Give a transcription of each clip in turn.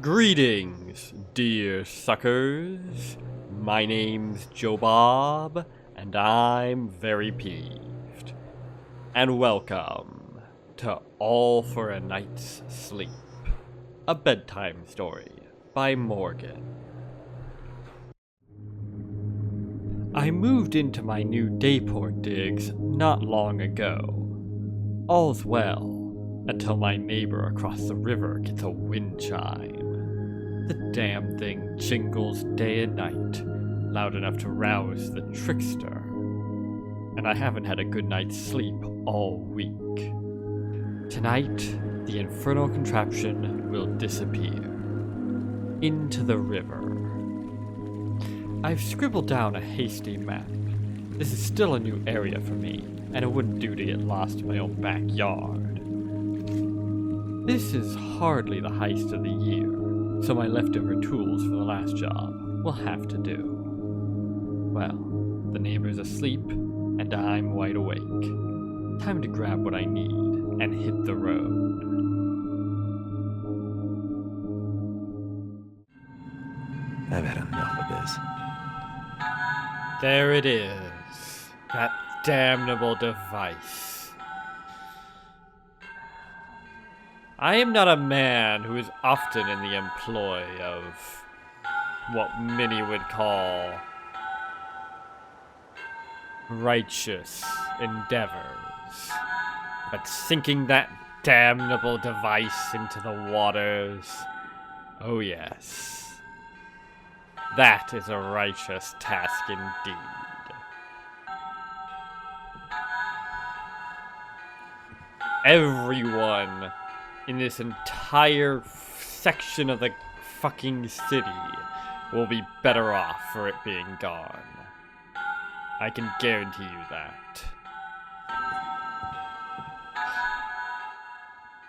Greetings, dear suckers. My name's Joe Bob, and I'm very peeved. And welcome to All for a Night's Sleep, a bedtime story by Morgan. I moved into my new Dayport digs not long ago. All's well, until my neighbor across the river gets a wind chime. The damn thing jingles day and night, loud enough to rouse the trickster. And I haven't had a good night's sleep all week. Tonight, the infernal contraption will disappear into the river. I've scribbled down a hasty map. This is still a new area for me, and it wouldn't do to get lost in my own backyard. This is hardly the heist of the year, so my leftover tools for the last job will have to do. Well, the neighbor's asleep, and I'm wide awake. Time to grab what I need and hit the road. I've had enough of this. There it is. That damnable device. I am not a man who is often in the employ of what many would call righteous endeavors. But sinking that damnable device into the waters, oh yes, that is a righteous task indeed. Everyone in this entire section of the fucking city will be better off for it being gone. I can guarantee you that.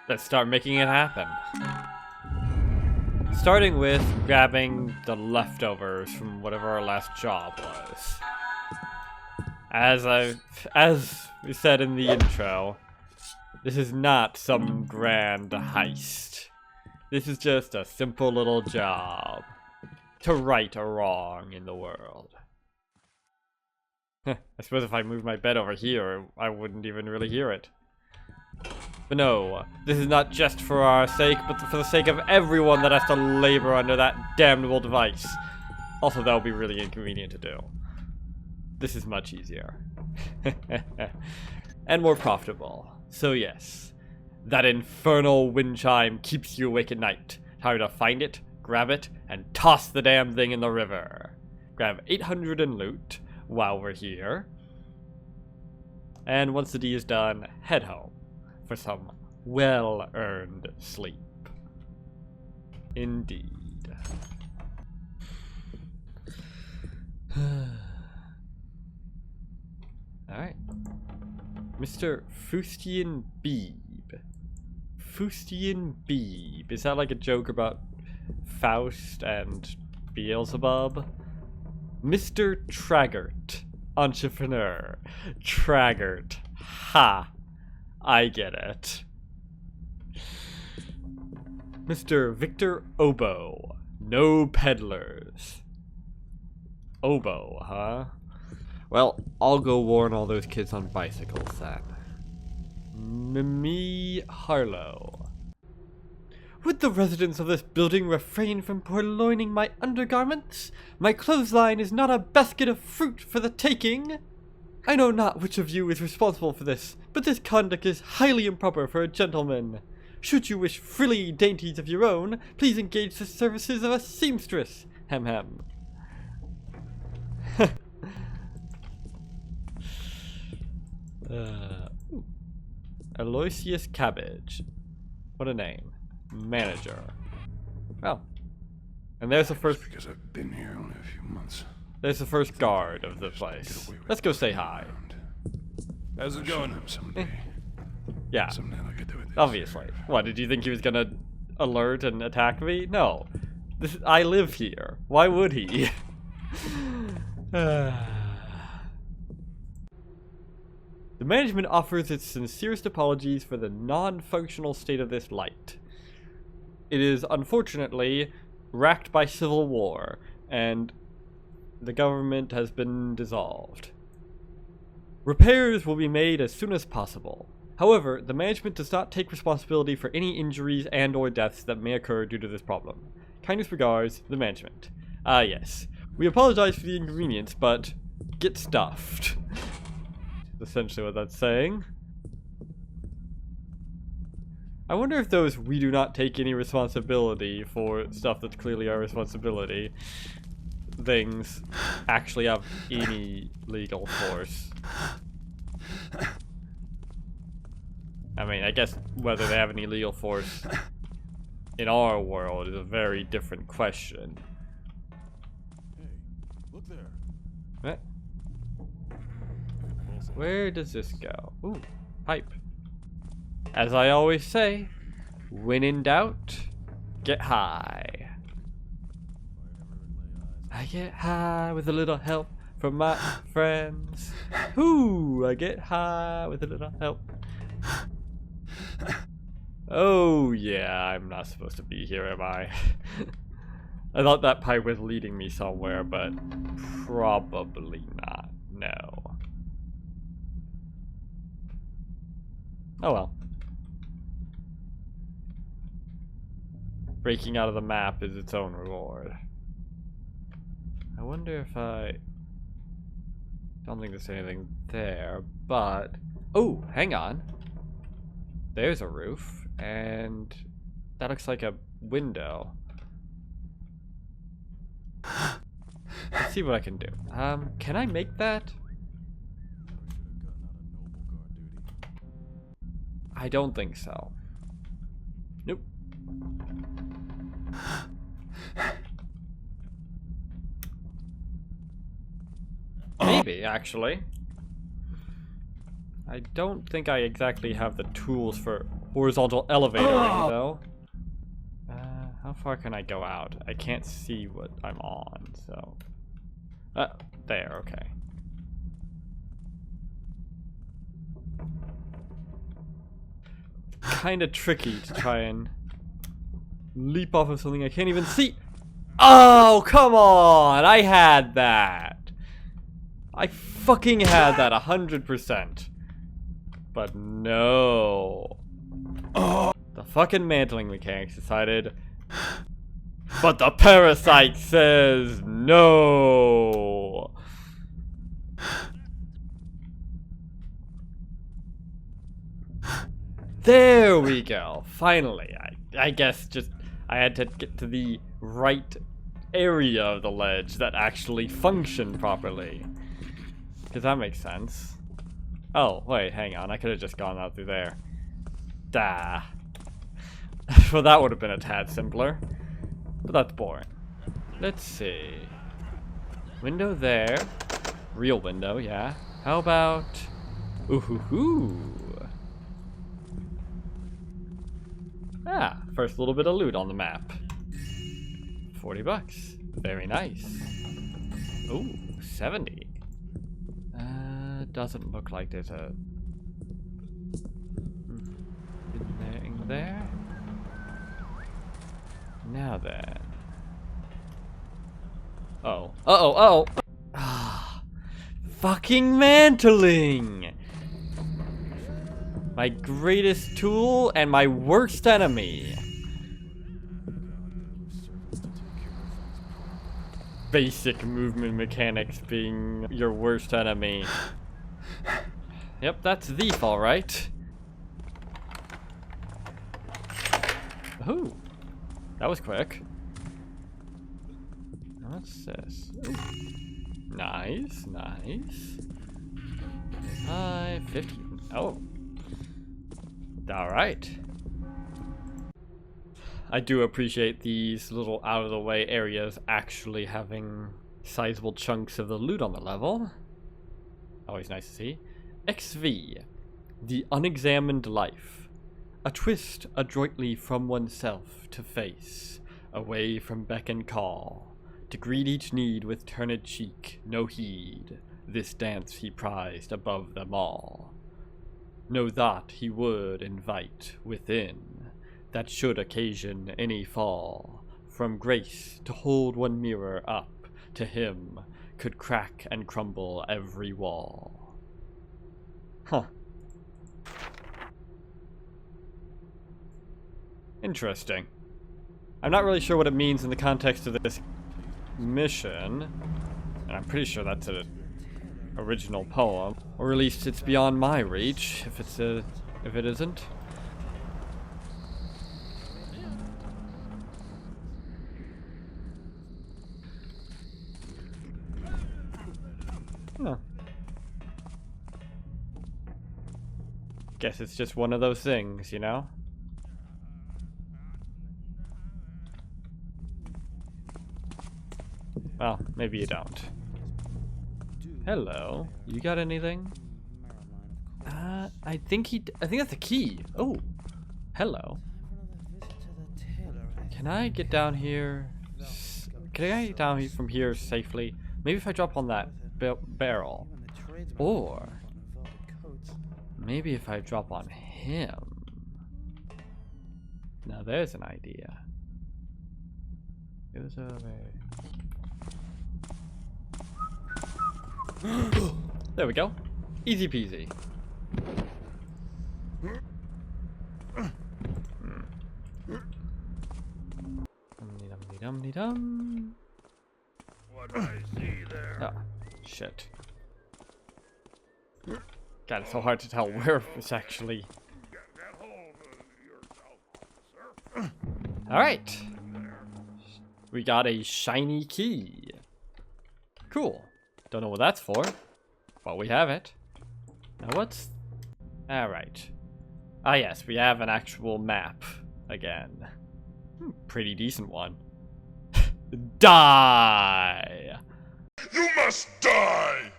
Let's start making it happen. Starting with grabbing the leftovers from whatever our last job was. As we said in the intro, this is not some grand heist. This is just a simple little job to right a wrong in the world. I suppose if I moved my bed over here, I wouldn't even really hear it. But no, this is not just for our sake, but for the sake of everyone that has to labor under that damnable device. Also, that would be really inconvenient to do. This is much easier. And more profitable. So yes, that infernal wind chime keeps you awake at night. Time to find it, grab it, and toss the damn thing in the river. Grab 800 and loot while we're here. And once the D is done, head home for some well-earned sleep. Indeed. Alright. Mr. Fustian Beebe. Fustian Beebe. Is that like a joke about Faust and Beelzebub? Mr. Traggart. Entrepreneur. Traggart. Ha! I get it. Mr. Victor Oboe. No peddlers. Oboe, huh? Well, I'll go warn all those kids on bicycles then. Mimi Harlow. Would the residents of this building refrain from purloining my undergarments? My clothesline is not a basket of fruit for the taking. I know not which of you is responsible for this, but this conduct is highly improper for a gentleman. Should you wish frilly dainties of your own, please engage the services of a seamstress. Hem hem. Aloysius Cabbage. What a name. Manager. Well. And there's the first... Because I've been here only a few months. There's the first guard of the place. Let's go say hi. How's it going? Someday. Yeah. Someday I'll get to it. Obviously. What, did you think he was gonna alert and attack me? No. I live here. Why would he? The management offers its sincerest apologies for the non-functional state of this light. it is unfortunately racked by civil war, and the government has been dissolved. Repairs will be made as soon as possible. However, the management does not take responsibility for any injuries and or deaths that may occur due to this problem. Kindest regards, the management. Yes. We apologize for the inconvenience, but get stuffed. Essentially what that's saying. I wonder if those "we do not take any responsibility for stuff that's clearly our responsibility" things actually have any legal force. I mean, I guess whether they have any legal force in our world is a very different question. Hey, look there. What? Where does this go? Ooh, pipe. As I always say, when in doubt, get high. I get high with a little help from my friends. Ooh, I get high with a little help. Oh yeah, I'm not supposed to be here, am I? I thought that pipe was leading me somewhere, but probably not. No. Oh well. Breaking out of the map is its own reward. I wonder if I... Don't think there's anything there, but... Oh, hang on. There's a roof, and that looks like a window. Let's see what I can do. Can I make that? I don't think so. Nope. Maybe, actually. I don't think I exactly have the tools for horizontal elevating, though. How far can I go out? I can't see what I'm on, so... there, okay. Kinda tricky to try and leap off of something I can't even see. Oh, come on! I had that! I fucking had that 100%. But no. The fucking mantling mechanics decided. But the parasite says no. There we go. Finally. I guess just I had to get to the right area of the ledge that actually functioned properly. Because that makes sense. Oh, wait, hang on. I could have just gone out through there. Duh. Well, that would have been a tad simpler. But that's boring. Let's see. Window there. Real window, yeah. How about... Ooh-hoo-hoo. Ah, first little bit of loot on the map. 40 bucks. Very nice. Ooh, 70. Doesn't look like there's a thing there. Now then. Oh. Uh-oh. Ah. Fucking mantling! My greatest tool and my worst enemy. Basic movement mechanics being your worst enemy. Yep, that's thief, alright. Ooh, that was quick. What's this? Ooh. Nice. 50. Oh. Alright. I do appreciate these little out-of-the-way areas actually having sizable chunks of the loot on the level. Always nice to see. XV. The Unexamined Life. A twist adroitly from oneself to face, away from beck and call. To greet each need with turned cheek, no heed. This dance he prized above them all. No thought he would invite within. that should occasion any fall, from grace to hold one mirror up to him, could crack and crumble every wall. Huh. Interesting. I'm not really sure what it means in the context of this mission, and I'm pretty sure that's an original poem, or at least it's beyond my reach if it isn't. Huh. Guess it's just one of those things, you know? Well, maybe you don't. Hello. You got anything? I think that's a key. Oh. Hello. Can I get down here? Can I get down here from here safely? Maybe if I drop on that barrel. Or maybe if I drop on him. Now there's an idea. It was over. There we go. Easy peasy. Dum-de-dum-de-dum-de-dum. What I see there. Oh, shit. God, it's so hard to tell where it's actually. Get hold of yourself, officer. Alright. We got a shiny key. Cool. Don't know what that's for, but we have it. Now what's... Alright. Ah yes, we have an actual map again. Pretty decent one. Die! You must die!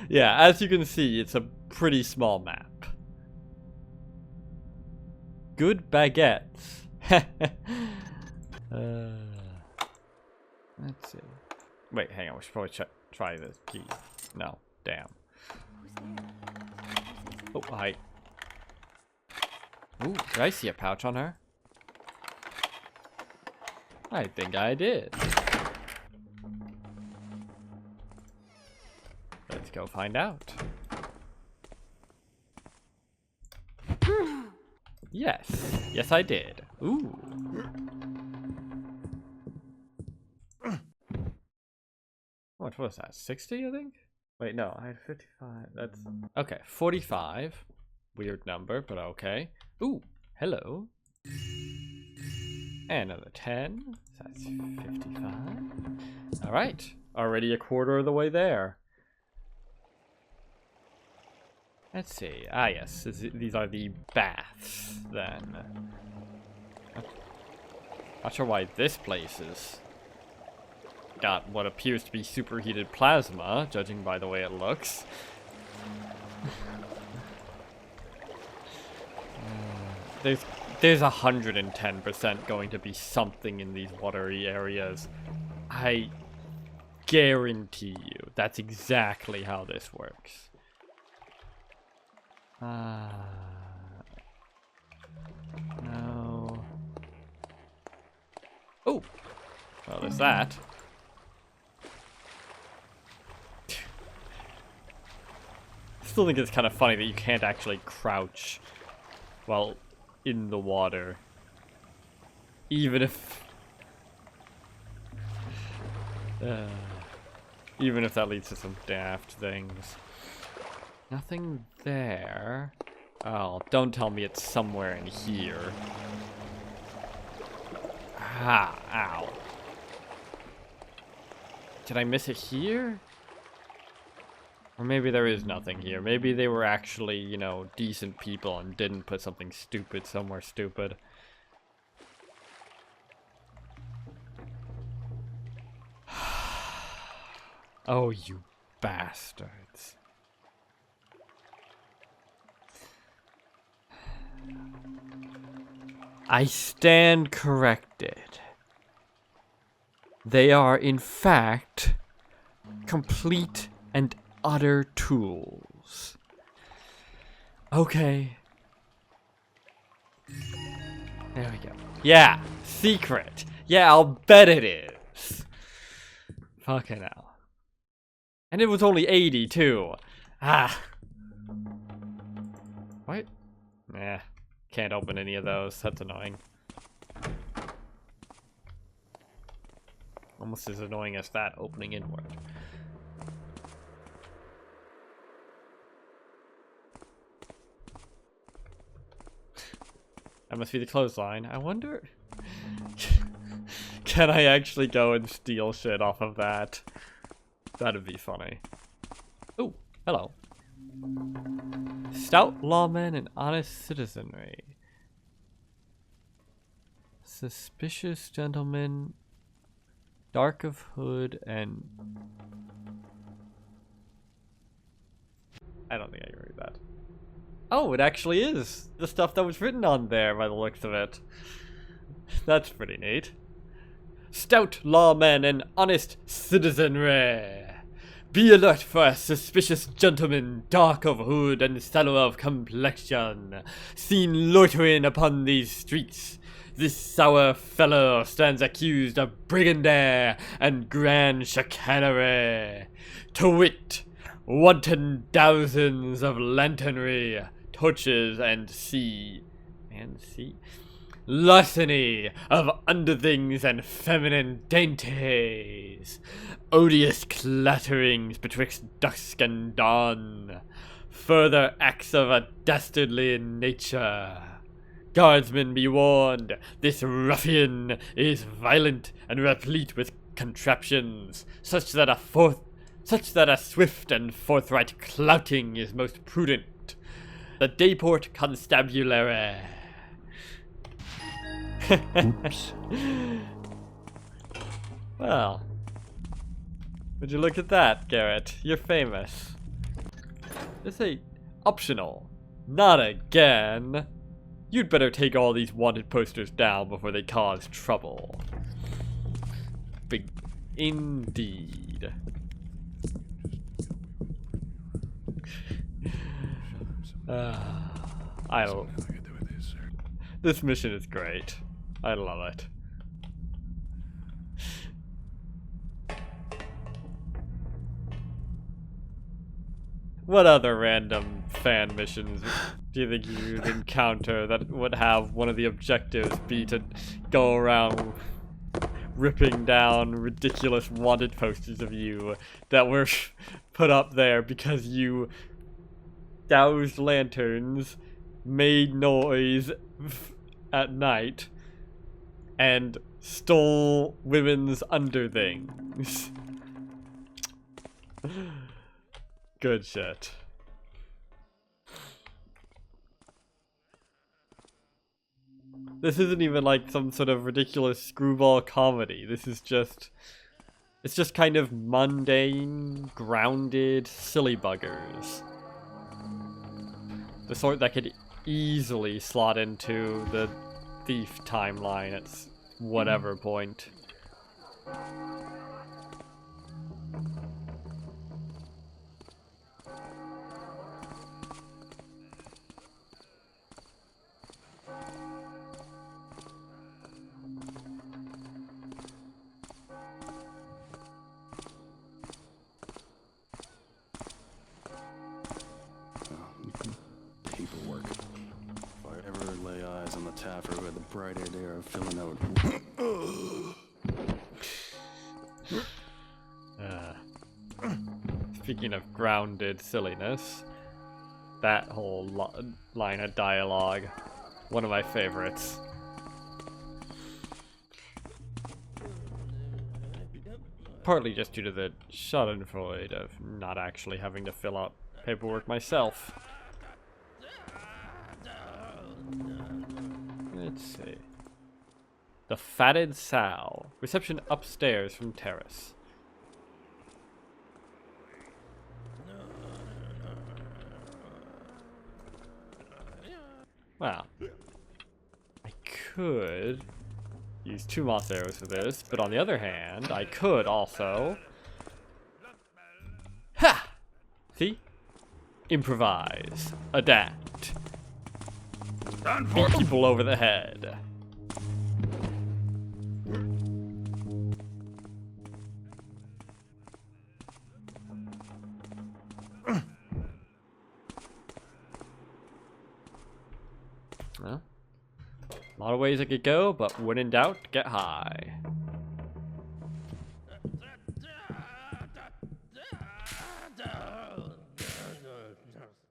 Yeah, as you can see, it's a pretty small map. Good baguettes. Let's see. Wait, hang on. We should probably try this key. No, damn. Oh, hi. Ooh, did I see a pouch on her? I think I did. Let's go find out. Yes. Yes, I did. Ooh. What was that? 60, I think? Wait, no, I had 55. That's... Okay, 45. Weird number, but okay. Ooh, hello. And another 10. So that's 55. Alright, already a quarter of the way there. Let's see. Ah, yes, these are the baths, then. Not sure why this place is... got what appears to be superheated plasma, judging by the way it looks. There's 110% going to be something in these watery areas. I guarantee you that's exactly how this works. No. Oh! Well, there's that. I still think it's kind of funny that you can't actually crouch while in the water. Even if that leads to some daft things. Nothing there. Oh, don't tell me it's somewhere in here. Ah, ow. Did I miss it here? Or maybe there is nothing here. Maybe they were actually, you know, decent people and didn't put something stupid somewhere stupid. Oh, you bastards. I stand corrected. They are, in fact, complete and utter tools. Okay. There we go. Yeah, secret. Yeah, I'll bet it is. Fucking hell. And it was only 80 too. Ah. What? Nah. Can't open any of those. That's annoying. Almost as annoying as that opening inward. That must be the clothesline. I wonder... Can I actually go and steal shit off of that? That'd be funny. Oh, hello. Stout lawmen and honest citizenry. Suspicious gentlemen. Dark of hood and... I don't think I can read that. Oh, it actually is the stuff that was written on there by the looks of it. That's pretty neat. Stout lawmen and honest citizenry. Be alert for a suspicious gentleman, dark of hood and sallow of complexion, seen loitering upon these streets. This sour fellow stands accused of brigandage and grand chicanery. To wit, wanton thousands of lanternry, torches and larceny of underthings and feminine dainties, odious clatterings betwixt dusk and dawn, further acts of a dastardly nature. Guardsmen, be warned, this ruffian is violent and replete with contraptions, such that a swift and forthright clouting is most prudent. The Dayport Constabulary. Oops. Well, would you look at that, Garrett? You're famous. Just say optional. Not again. You'd better take all these wanted posters down before they cause trouble. Big indeed. I don't. This mission is great. I love it. What other random fan missions do you think you'd encounter that would have one of the objectives be to go around ripping down ridiculous wanted posters of you that were put up there because you doused lanterns, made noise at night, and stole women's underthings? Good shit. This isn't even like some sort of ridiculous screwball comedy. This is just... It's just kind of mundane, grounded, silly buggers. The sort that could easily slot into the thief timeline at whatever point. Paperwork. If I ever lay eyes on the Taffer who had the bright idea of filling out. Speaking of grounded silliness, that whole line of dialogue, one of my favorites. Partly just due to the schadenfreude of not actually having to fill out paperwork myself. Let's see. The Fatted Sow. Reception upstairs from terrace. Wow. I could use 2 moss arrows for this, but on the other hand, I could also... Ha! See? Improvise. Adapt. Done beat for. people over the head. Well, a lot of ways I could go, but when in doubt, get high.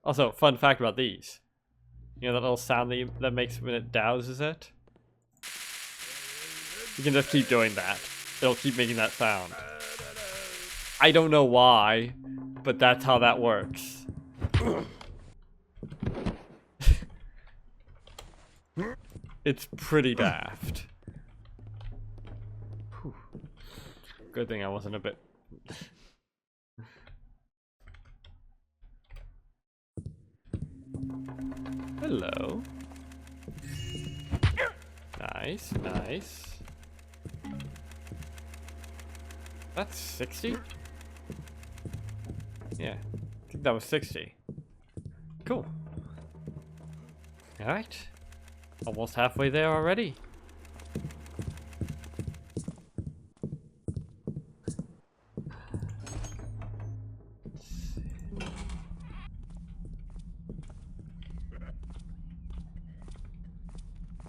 Also, fun fact about these. You know that little sound that makes when it douses it? You can just keep doing that. It'll keep making that sound. I don't know why, but that's how that works. It's pretty daft. Whew. Good thing I wasn't a bit... Hello. Nice, nice. That's 60? Yeah, I think that was 60. Cool. Alright. Almost halfway there already.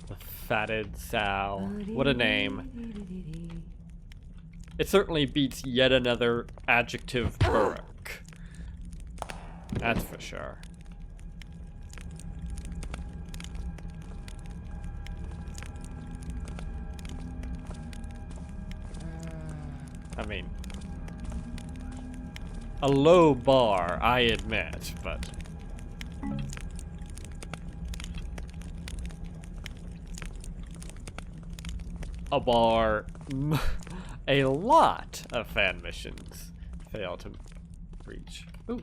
The fatted sow. What a name. It certainly beats yet another adjective Burke. That's for sure. I mean, a low bar, I admit, but a bar a lot of fan missions fail to reach. Ooh.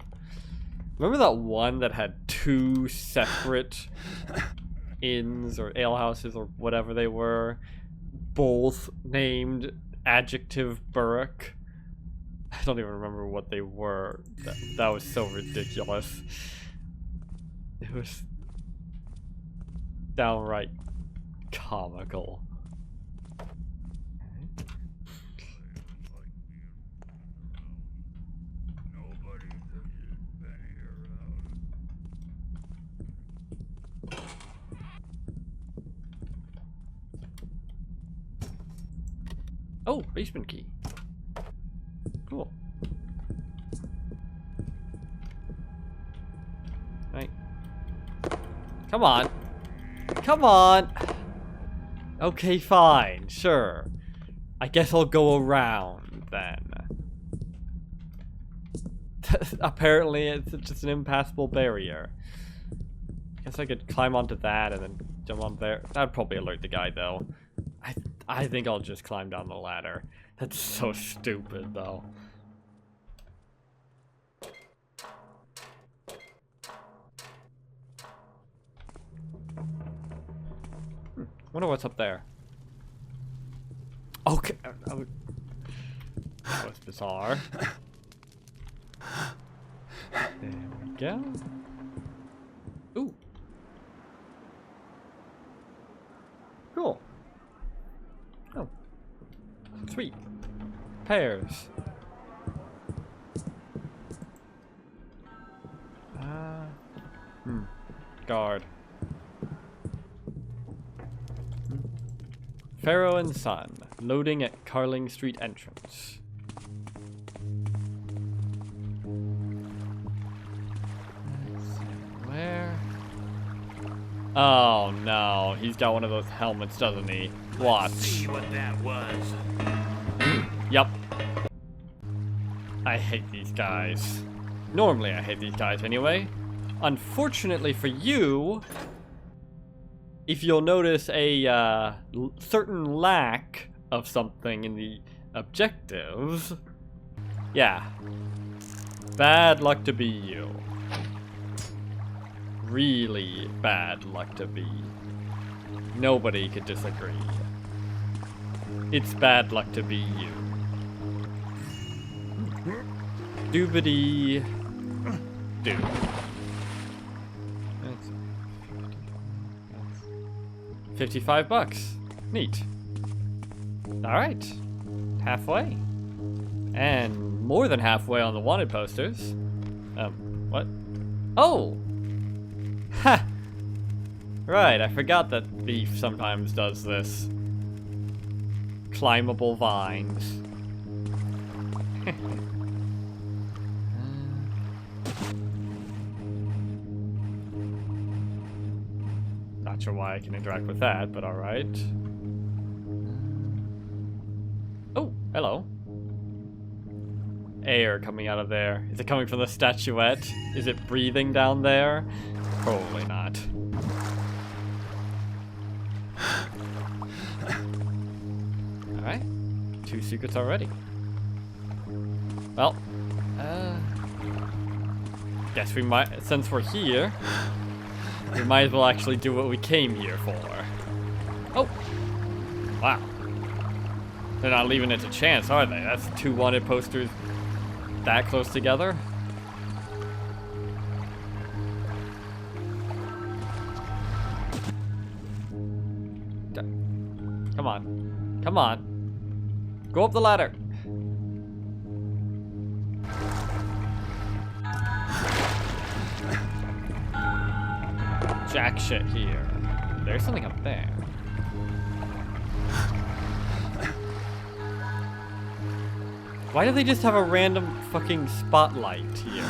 Remember that one that had 2 separate inns or alehouses or whatever they were, both named adjective Burke? I don't even remember what they were. That was so ridiculous. It was downright comical. Oh, basement key. Cool. Right. Come on. Come on. Okay, fine. Sure. I guess I'll go around then. Apparently, it's just an impassable barrier. Guess I could climb onto that and then jump on there. That'd probably alert the guy, though. I think I'll just climb down the ladder. That's so stupid, though. Wonder what's up there. Okay. That was bizarre. There we go. Ooh. Cool. Oh. Sweet. Pears. Guard. Pharaoh and Son, loading at Carling Street entrance. Where? Oh no, he's got one of those helmets, doesn't he? Watch. See what that was. Yep. I hate these guys. Normally I hate these guys anyway. Unfortunately for you, if you'll notice a certain lack of something in the objectives, yeah, bad luck to be you. Really bad luck to be. Nobody could disagree. It's bad luck to be you. Doobity doo. $55. Neat. Alright. Halfway. And more than halfway on the wanted posters. What? Oh! Ha! Right, I forgot that Thief sometimes does this. Climbable vines. Not sure why I can interact with that, but alright. Oh, hello. Air coming out of there. Is it coming from the statuette? Is it breathing down there? Probably not. Alright. 2 secrets already. Well, guess we might, since we're here, we might as well actually do what we came here for. Oh! Wow. They're not leaving it to chance, are they? That's 2 wanted posters that close together. Come on. Come on. Go up the ladder. Jack shit here. There's something up there. Why do they just have a random fucking spotlight here?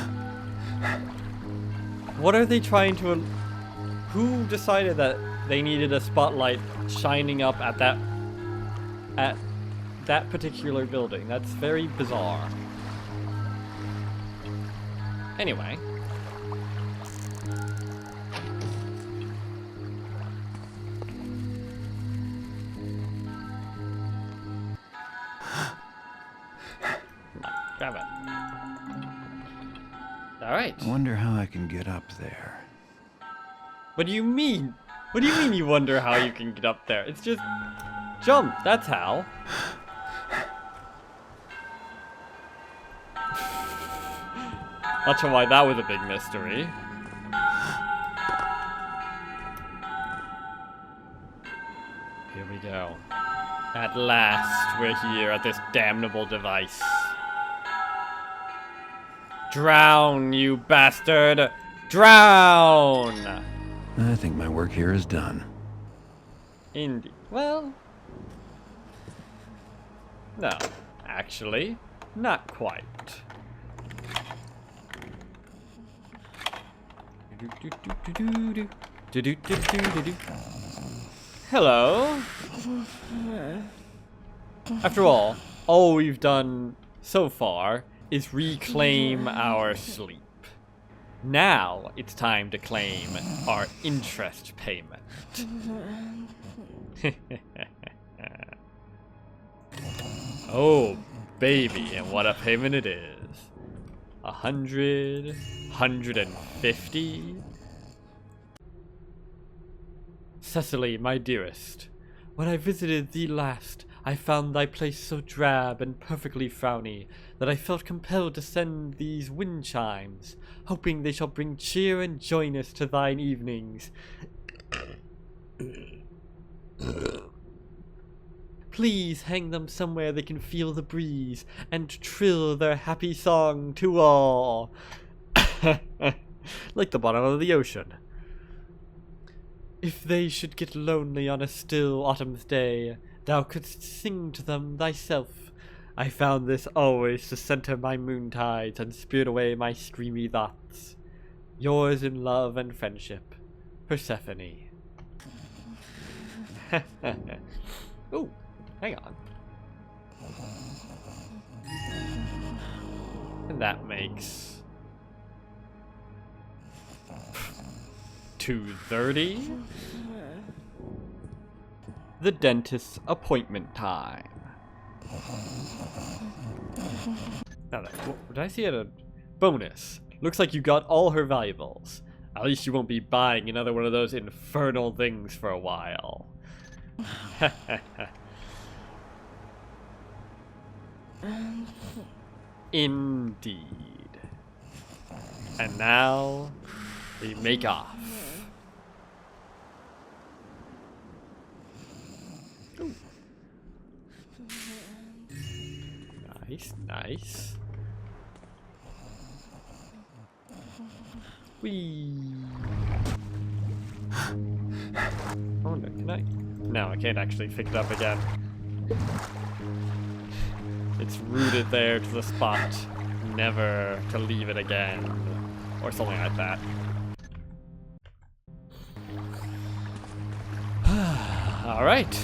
What are they trying to... Who decided that they needed a spotlight shining up at that particular building? That's very bizarre. Anyway. Grab it. Alright. I wonder how I can get up there. What do you mean? What do you mean you wonder how you can get up there? It's just... jump, that's how. Not sure why that was a big mystery. Here we go. At last, we're here at this damnable device. Drown, you bastard! Drown! I think my work here is done. Indeed. Well... no. Actually, not quite. Hello? After all we've done so far is reclaim our sleep. Now it's time to claim our interest payment. Oh, baby, and what a payment it is. 100, 150. Cecily, my dearest, when I visited thee last, I found thy place so drab and perfectly frowny that I felt compelled to send these Windchimes, hoping they shall bring cheer and joyness to thine evenings. Please hang them somewhere they can feel the breeze and trill their happy song to all. Like the bottom of the ocean. If they should get lonely on a still autumn's day, thou couldst sing to them thyself. I found this always to center my moontides and spirit away my screamy thoughts. Yours in love and friendship, Persephone. Ooh, hang on. And that makes... 2:30. The dentist's appointment time. Now that, did I see it a bonus? Looks like you got all her valuables. At least you won't be buying another one of those infernal things for a while. Indeed. And now we make off. Ooh. Nice, nice. Whee! Oh no, can I? No, I can't actually pick it up again. It's rooted there to the spot, never to leave it again, or something like that. Alright.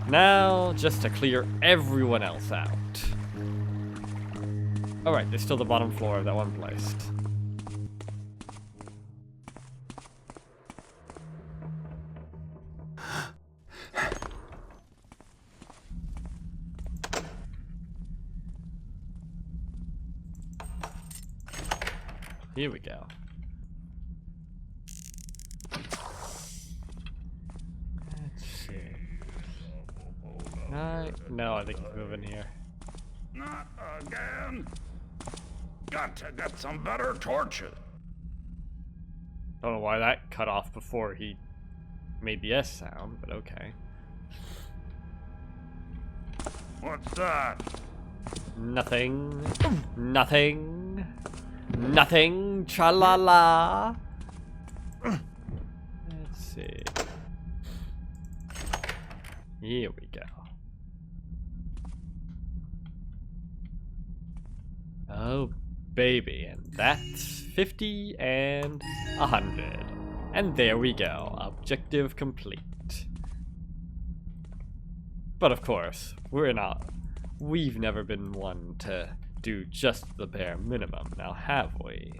Now, just to clear everyone else out. Alright, there's still the bottom floor of that one place. Here we go. Let's see. No, I think he's moving here. Not again. Got to get some better torches. Don't know why that cut off before he made the S sound, but okay. What's that? Nothing. Nothing. Nothing. Tra-la-la. Let's see. Here we go. Oh, baby. And that's 50 and 100. And there we go. Objective complete. But of course, we've never been one to do just the bare minimum, now have we?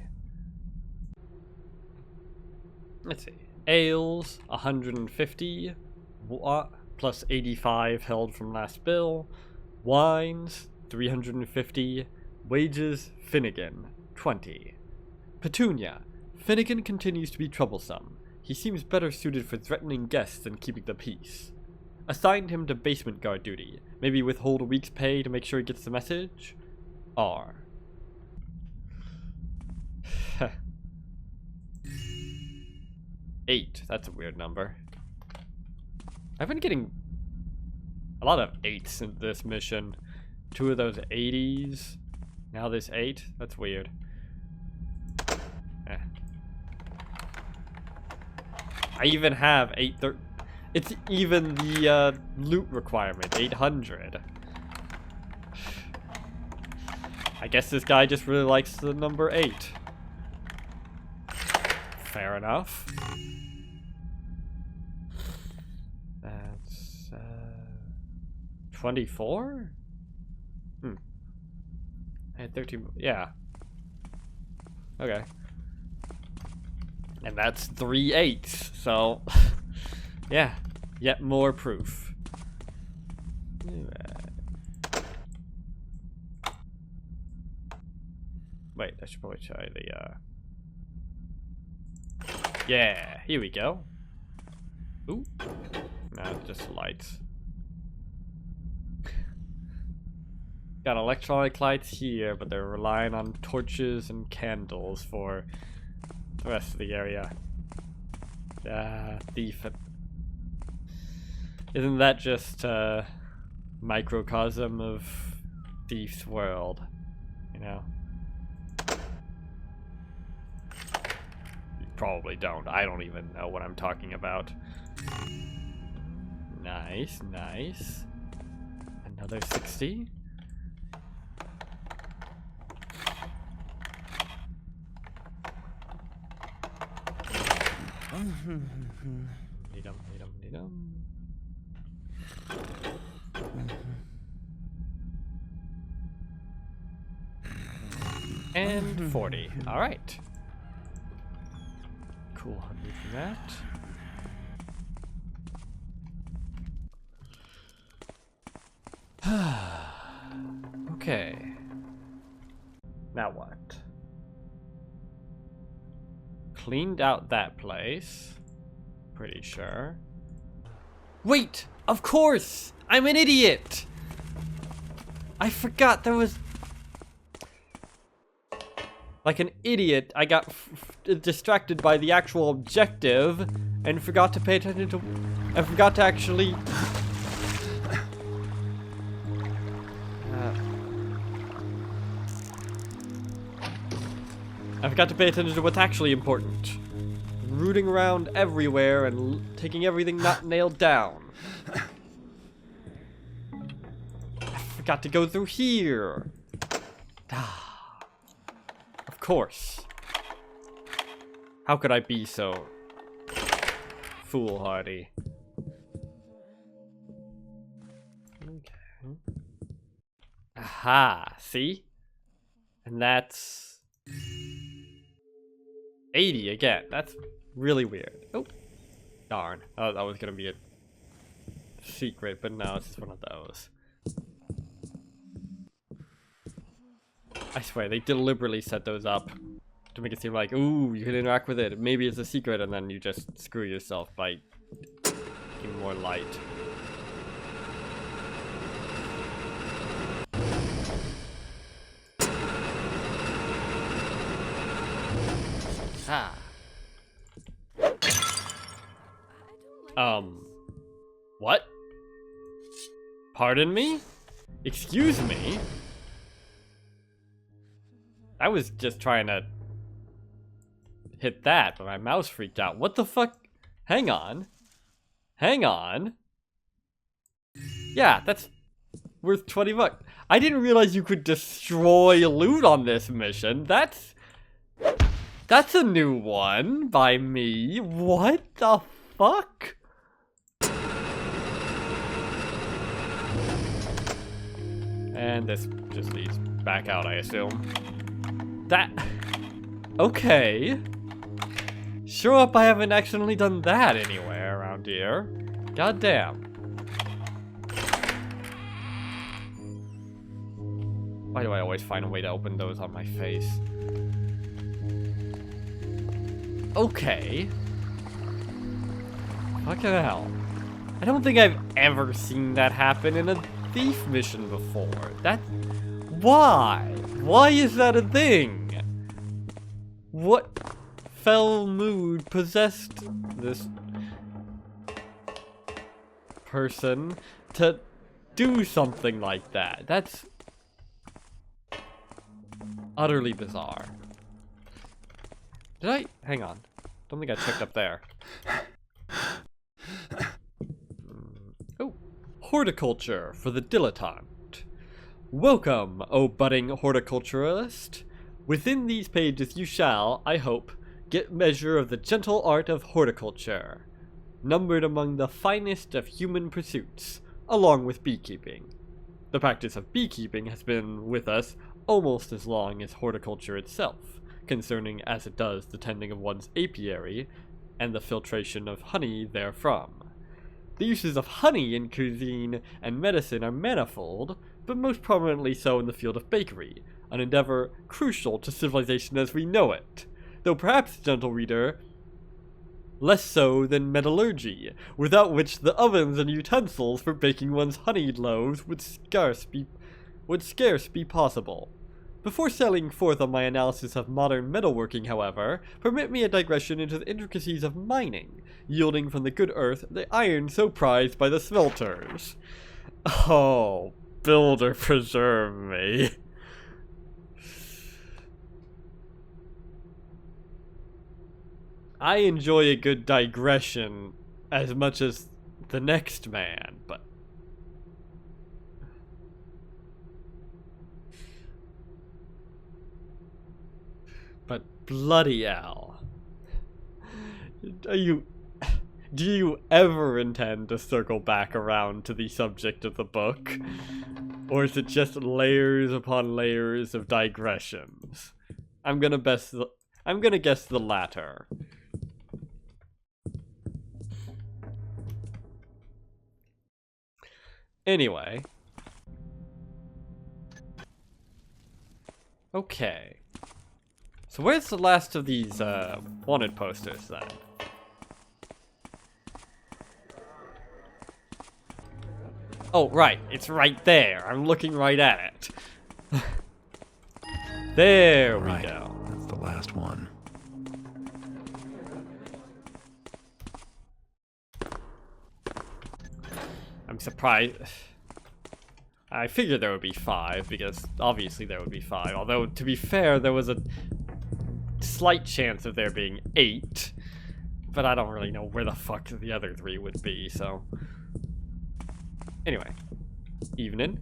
Let's see. Ales, 150, plus 85 held from last bill. Wines, 350. Wages, Finnegan, 20. Petunia, Finnegan continues to be troublesome. He seems better suited for threatening guests than keeping the peace. Assigned him to basement guard duty. Maybe withhold a week's pay to make sure he gets the message? R. Eight. That's a weird number. I've been getting a lot of 8s in this mission. 2 of those 80s. Now this 8. That's weird. I even have 8. It's even the loot requirement, 800. I guess this guy just really likes the number 8. Fair enough. That's 24? I had 13. Yeah. Okay. And that's 3 8s. So, yeah. Yet more proof. Wait, I should probably try the, yeah, here we go. Ooh. No, just lights. Got electronic lights here, but they're relying on torches and candles for the rest of the area. Thief. Isn't that just a microcosm of Thief's world? You know? You probably don't. I don't even know what I'm talking about. Nice, nice. Another 60. Need-um. And 40. Alright. Cool, I'm moving that. Okay. Now what? Cleaned out that place. Pretty sure. Wait! Of course! I'm an idiot! I forgot there was... Like an idiot, I got distracted by the actual objective and forgot to pay attention to... I forgot to actually... I forgot to pay attention to what's actually important. Rooting around everywhere and taking everything not nailed down. I forgot to go through here. Of course. How could I be so foolhardy? Okay. Aha, see? And that's 80 again. That's really weird. Oh, darn. Oh, that was gonna be a secret, but now it's just one of those. I swear, they deliberately set those up to make it seem like, ooh, you can interact with it. Maybe it's a secret, and then you just screw yourself by giving more light. Ah. What? Pardon me? Excuse me? I was just trying to hit that, but my mouse freaked out. What the fuck? Hang on. Hang on. Yeah, that's worth 20 bucks. I didn't realize you could destroy loot on this mission. That's a new one by me. What the fuck? And this just leads back out, I assume. Okay. Sure up I haven't accidentally done that anywhere around here. God damn. Why do I always find a way to open those on my face? Okay. Fucking hell. I don't think I've ever seen that happen in a thief mission before. Why? Why is that a thing? What fell mood possessed this person to do something like that? That's utterly bizarre. Did I? Hang on. Don't think I checked up there. Oh. Horticulture for the dilettante. Welcome, O budding horticulturalist. Within these pages you shall, I hope, get measure of the gentle art of horticulture, numbered among the finest of human pursuits, along with beekeeping. The practice of beekeeping has been with us almost as long as horticulture itself, concerning as it does the tending of one's apiary and the filtration of honey therefrom. The uses of honey in cuisine and medicine are manifold, but most prominently so in the field of bakery, an endeavor crucial to civilization as we know it, though perhaps, gentle reader, less so than metallurgy, without which the ovens and utensils for baking one's honeyed loaves would scarce be possible. Before setting forth on my analysis of modern metalworking, however, permit me a digression into the intricacies of mining, yielding from the good earth the iron so prized by the smelters. Oh, builder preserve me. I enjoy a good digression as much as the next man, but bloody hell. Do you ever intend to circle back around to the subject of the book? Or is it just layers upon layers of digressions? I'm gonna guess the latter. Anyway. Okay. So where's the last of these wanted posters then? Oh, right. It's right there. I'm looking right at it. There we go. That's the last one. I'm surprised. I figured there would be 5, because obviously there would be 5. Although, to be fair, there was a slight chance of there being 8. But I don't really know where the fuck the other 3 would be, so... Anyway. Evening.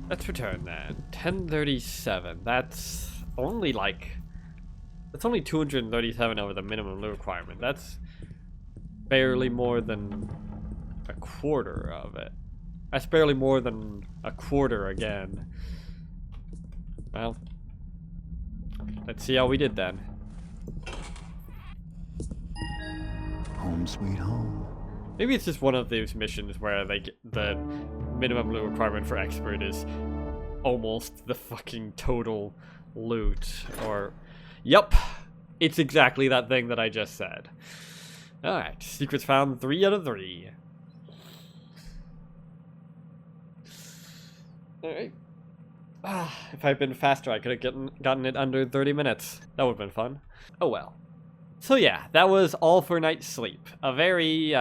Let's return then. 1037. That's only like... That's only 237 over the minimum loot requirement. That's barely more than a quarter of it. That's barely more than a quarter again. Well, let's see how we did then. Home sweet home. Maybe it's just one of those missions where like the minimum loot requirement for expert is almost the fucking total loot. Or, yep, it's exactly that thing that I just said. Alright, secrets found 3 out of 3. Alright. If I'd been faster, I could have gotten it under 30 minutes. That would have been fun. Oh well. So yeah, that was all for night's sleep. A very,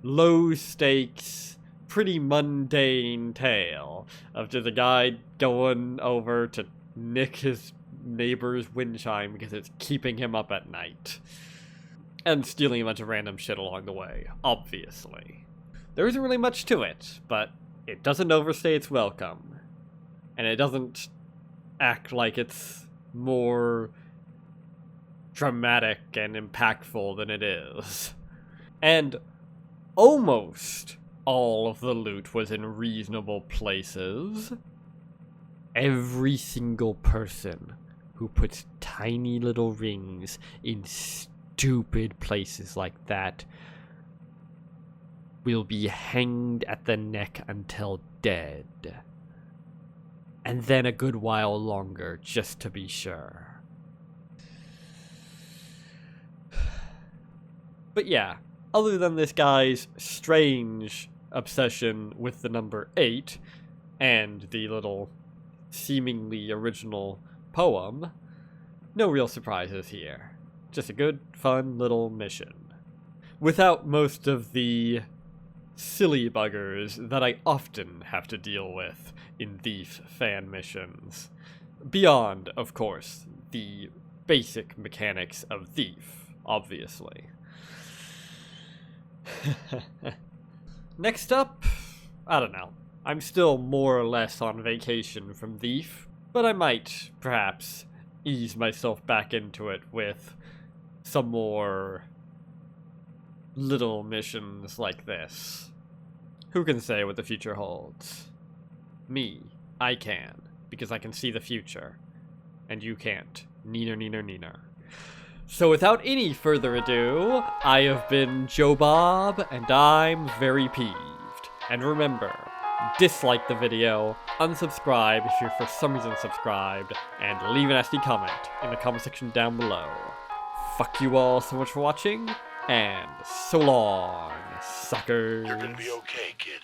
low stakes, pretty mundane tale of just a guy going over to nick his neighbor's wind chime because it's keeping him up at night. And stealing a bunch of random shit along the way, obviously. There isn't really much to it, but it doesn't overstay its welcome. And it doesn't act like it's more dramatic and impactful than it is. And almost all of the loot was in reasonable places. Every single person who puts tiny little rings in stupid places like that will be hanged at the neck until dead. And then a good while longer, just to be sure. But yeah, other than this guy's strange obsession with the number 8 and the little seemingly original poem, no real surprises here. Just a good, fun little mission. Without most of the silly buggers that I often have to deal with in Thief fan missions. Beyond, of course, the basic mechanics of Thief, obviously. Next up, I don't know. I'm still more or less on vacation from Thief, but I might, perhaps, ease myself back into it with some more little missions like this. Who can say what the future holds? Me. I can, because I can see the future. And you can't. Neener, neener, neener. So without any further ado, I have been Joe Bob, and I'm very peeved. And remember, dislike the video, unsubscribe if you're for some reason subscribed, and leave a nasty comment in the comment section down below. Fuck you all so much for watching, and so long, suckers. You're gonna be okay, kid.